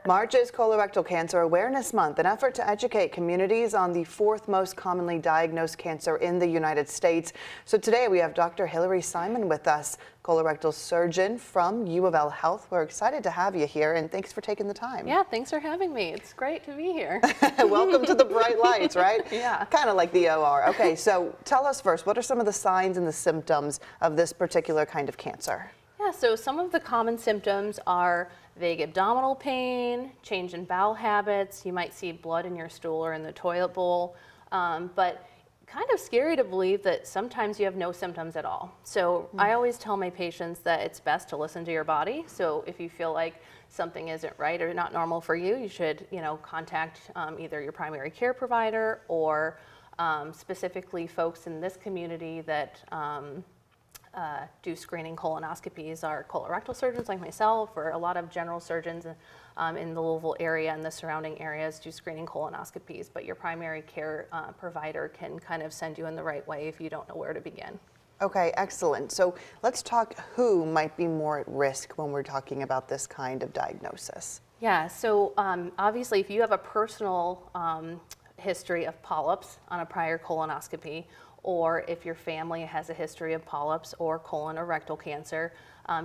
March is Colorectal Cancer Awareness Month, an effort to educate communities on the fourth most commonly diagnosed cancer in the United States. So today we have Dr. Hilary Simon with us, colorectal surgeon from U of L Health. We're excited to have you here, and thanks for taking the time. Yeah, thanks for having me. It's great to be here. Welcome to the bright lights, right? Yeah. Kind of like the OR. Okay, so tell us first, what are some of the signs and the symptoms of this particular kind of cancer? Yeah, so some of the common symptoms are vague abdominal pain, change in bowel habits. You might see blood in your stool or in the toilet bowl, but kind of scary to believe that sometimes you have no symptoms at all. So I always tell my patients that it's best to listen to your body. So if you feel like something isn't right or not normal for you, you should, contact either your primary care provider or specifically folks in this community that do screening colonoscopies are colorectal surgeons like myself, or a lot of general surgeons in the Louisville area and the surrounding areas do screening colonoscopies, but your primary care provider can kind of send you in the right way if you don't know where to begin. Okay, excellent. So let's talk who might be more at risk when we're talking about this kind of diagnosis. Yeah, so obviously if you have a personal history of polyps on a prior colonoscopy, or if your family has a history of polyps or colon or rectal cancer,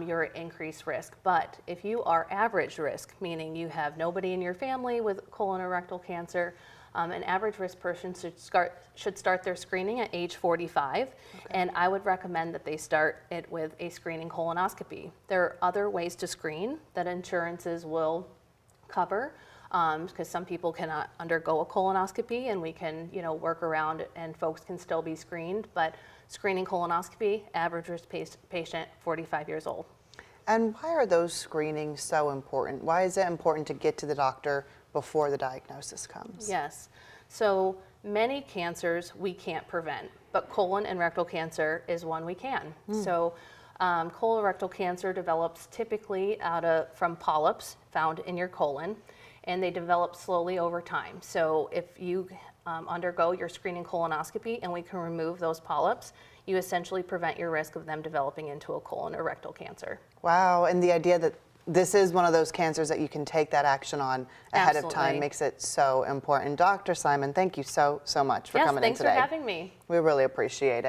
you're at increased risk. But if you are average risk, meaning you have nobody in your family with colon or rectal cancer, an average risk person should start their screening at age 45, and I would recommend that they start it with a screening colonoscopy. There are other ways to screen that insurances will cover, because some people cannot undergo a colonoscopy, and we can, work around and folks can still be screened. But screening colonoscopy, average risk patient, 45 years old. And why are those screenings so important? Why is it important to get to the doctor before the diagnosis comes? Yes. So many cancers we can't prevent, but colon and rectal cancer is one we can. So colorectal cancer develops typically from polyps found in your colon, and they develop slowly over time. So if you undergo your screening colonoscopy and we can remove those polyps, you essentially prevent your risk of them developing into a colon or rectal cancer. Wow, and the idea that this is one of those cancers that you can take that action on ahead of time makes it so important. Dr. Simon, thank you so much for coming in today. Thanks for having me. We really appreciate it.